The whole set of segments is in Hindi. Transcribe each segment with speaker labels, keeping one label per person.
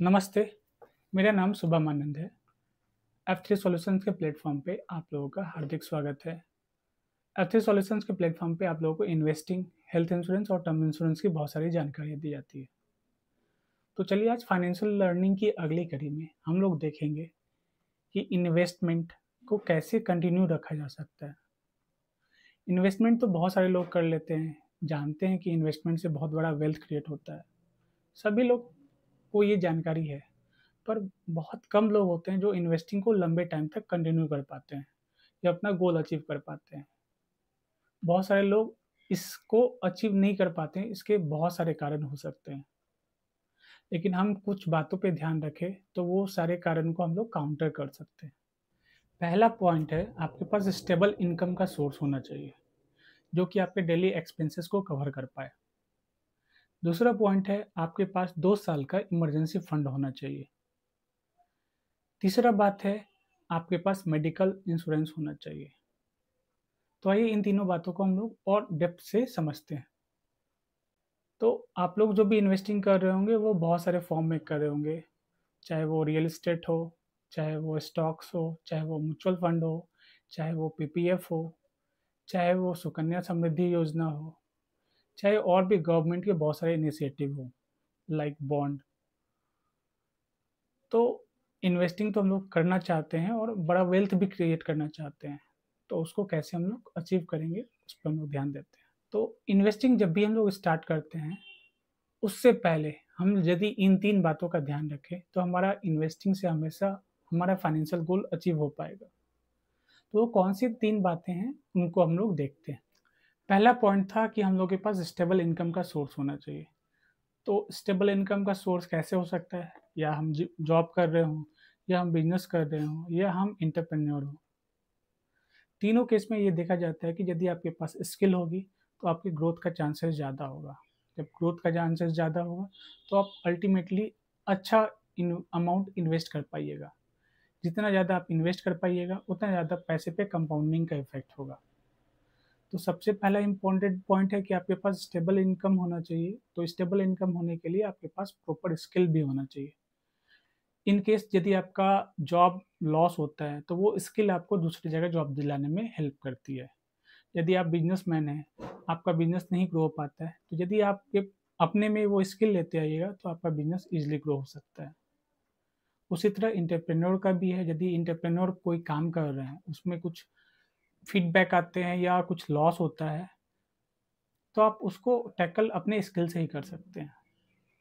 Speaker 1: नमस्ते, मेरा नाम शुभम आनंद है। F3 सॉल्यूशंस के प्लेटफ़ॉर्म पे आप लोगों का हार्दिक स्वागत है। F3 सॉल्यूशंस के प्लेटफ़ॉर्म पे आप लोगों को इन्वेस्टिंग, हेल्थ इंश्योरेंस और टर्म इंश्योरेंस की बहुत सारी जानकारियाँ दी जाती है। तो चलिए आज फाइनेंशियल लर्निंग की अगली कड़ी में हम लोग देखेंगे कि इन्वेस्टमेंट को कैसे कंटिन्यू रखा जा सकता है। इन्वेस्टमेंट तो बहुत सारे लोग कर लेते हैं, जानते हैं कि इन्वेस्टमेंट से बहुत बड़ा वेल्थ क्रिएट होता है। सभी लोग को ये जानकारी है। पर बहुत कम लोग होते हैं जो इन्वेस्टिंग को लंबे टाइम तक कंटिन्यू कर पाते हैं या अपना गोल अचीव कर पाते हैं। बहुत सारे लोग इसको अचीव नहीं कर पाते हैं, इसके बहुत सारे कारण हो सकते हैं। लेकिन हम कुछ बातों पे ध्यान रखें तो वो सारे कारण को हम लोग काउंटर कर सकते हैं। पहला पॉइंट है आपके पास स्टेबल इनकम का सोर्स होना चाहिए, जो कि आपके डेली एक्सपेंसेस को कवर कर पाए। दूसरा पॉइंट है आपके पास 2 साल का इमरजेंसी फंड होना चाहिए। तीसरा बात है आपके पास मेडिकल इंश्योरेंस होना चाहिए। तो आइए इन तीनों बातों को हम लोग और डेप्थ से समझते हैं। तो आप लोग जो भी इन्वेस्टिंग कर रहे होंगे वो बहुत सारे फॉर्म में कर रहे होंगे, चाहे वो रियल एस्टेट हो, चाहे वो स्टॉक्स हो, चाहे वो म्यूचुअल फंड हो, चाहे वो पीपीएफ हो, चाहे वो सुकन्या समृद्धि योजना हो, चाहे और भी गवर्नमेंट के बहुत सारे इनिशिएटिव हो लाइक बॉन्ड। तो इन्वेस्टिंग तो हम लोग करना चाहते हैं और बड़ा वेल्थ भी क्रिएट करना चाहते हैं। तो उसको कैसे हम लोग अचीव करेंगे उस पर हम लोग ध्यान देते हैं। तो इन्वेस्टिंग जब भी हम लोग स्टार्ट करते हैं उससे पहले हम यदि इन 3 बातों का ध्यान रखें तो हमारा इन्वेस्टिंग से हमेशा हमारा फाइनेंशियल गोल अचीव हो पाएगा। तो वो कौन-सी 3 बातें हैं उनको हम लोग देखते हैं। पहला पॉइंट था कि हम लोग के पास स्टेबल इनकम का सोर्स होना चाहिए। तो स्टेबल इनकम का सोर्स कैसे हो सकता है? या हम जॉब कर रहे हों, या हम बिज़नेस कर रहे हों, या हम एंटरप्रेन्योर हों। तीनों केस में ये देखा जाता है कि यदि आपके पास स्किल होगी तो आपकी ग्रोथ का चांसेस ज़्यादा होगा। जब ग्रोथ का चांसेस ज़्यादा होगा तो आप अल्टीमेटली अच्छा अमाउंट इन्वेस्ट कर पाइएगा। जितना ज़्यादा आप इन्वेस्ट कर पाइएगा उतना ज़्यादा पैसे पे कंपाउंडिंग का इफेक्ट होगा। तो सबसे पहला इम्पोर्टेंट पॉइंट है कि आपके पास स्टेबल इनकम होना चाहिए। तो स्टेबल इनकम होने के लिए आपके पास प्रॉपर स्किल भी होना चाहिए। इन केस यदि आपका जॉब लॉस होता है तो वो स्किल आपको दूसरी जगह जॉब दिलाने में हेल्प करती है। यदि आप बिजनेसमैन हैं, आपका बिजनेस नहीं ग्रो हो पाता है, तो यदि आप एक अपने में वो स्किल लेते आइएगा तो आपका बिजनेस ईज़िली ग्रो हो सकता है। उसी तरह एंटरप्रेन्योर का भी है, यदि एंटरप्रेन्योर कोई काम कर रहे हैं, उसमें कुछ फीडबैक आते हैं या कुछ लॉस होता है, तो आप उसको टैकल अपने स्किल से ही कर सकते हैं।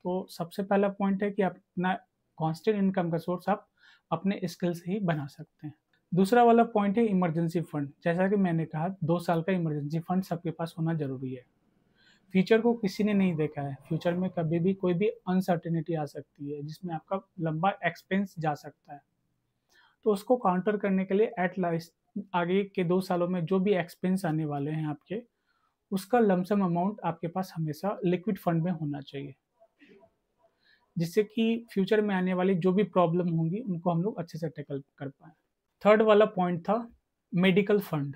Speaker 1: तो सबसे पहला पॉइंट है कि आप अपना कांस्टेंट इनकम का सोर्स आप अपने स्किल से ही बना सकते हैं। दूसरा वाला पॉइंट है इमरजेंसी फंड। जैसा कि मैंने कहा 2 साल का इमरजेंसी फंड सबके पास होना ज़रूरी है। फ्यूचर को किसी ने नहीं देखा है। फ्यूचर में कभी भी कोई भी अनसर्टेनिटी आ सकती है जिसमें आपका लंबा एक्सपेंस जा सकता है। तो उसको काउंटर करने के लिए एट लास्ट आगे के 2 सालों में जो भी एक्सपेंस आने वाले हैं आपके, उसका लमसम अमाउंट आपके पास हमेशा लिक्विड फंड में होना चाहिए। जिससे कि फ्यूचर में आने वाली जो भी प्रॉब्लम होंगी उनको हम लोग अच्छे से टैकल कर पाएँ। थर्ड वाला पॉइंट था medical fund.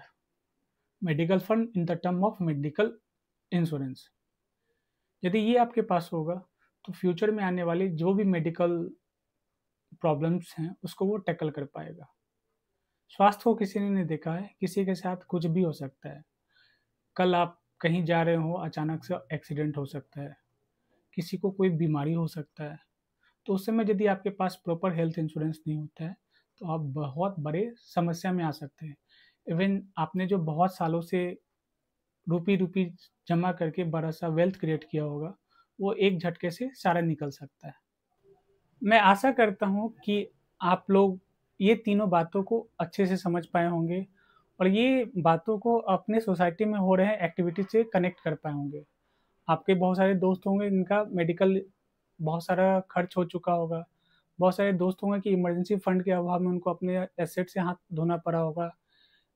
Speaker 1: Medical fund in the term of medical insurance. यदि ये आपके पास होगा तो फ्यूचर में आने वाली जो भी मेडिकल प्रॉब्लम्स हैं उसको वो टैकल कर पाएगा। स्वास्थ्य को किसी ने नहीं देखा है, किसी के साथ कुछ भी हो सकता है। कल आप कहीं जा रहे हो, अचानक से एक्सीडेंट हो सकता है, किसी को कोई बीमारी हो सकता है। तो उस समय यदि आपके पास प्रॉपर हेल्थ इंश्योरेंस नहीं होता है, तो आप बहुत बड़े समस्या में आ सकते हैं। इवन आपने जो बहुत सालों से रुपी-रुपी जमा करके बड़ा-सा वेल्थ क्रिएट किया होगा, वो एक झटके से सारा निकल सकता है। मैं आशा करता हूँ कि आप लोग ये तीनों बातों को अच्छे से समझ पाए होंगे और ये बातों को अपने सोसाइटी में हो रहे एक्टिविटी से कनेक्ट कर पाए होंगे। आपके बहुत सारे दोस्त होंगे जिनका मेडिकल बहुत सारा खर्च हो चुका होगा। बहुत सारे दोस्त होंगे कि इमरजेंसी फंड के अभाव में उनको अपने एसेट से हाथ धोना पड़ा होगा,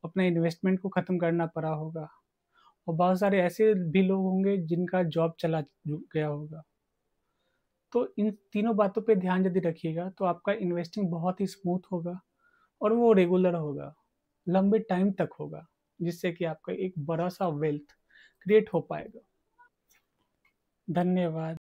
Speaker 1: अपने इन्वेस्टमेंट को ख़त्म करना पड़ा होगा और बहुत सारे ऐसे भी लोग होंगे जिनका जॉब चला गया होगा। तो इन तीनों बातों पे ध्यान यदि रखिएगा तो आपका इन्वेस्टिंग बहुत ही स्मूथ होगा और वो रेगुलर होगा, लंबे टाइम तक होगा, जिससे कि आपका एक बड़ा-सा वेल्थ क्रिएट हो पाएगा। धन्यवाद।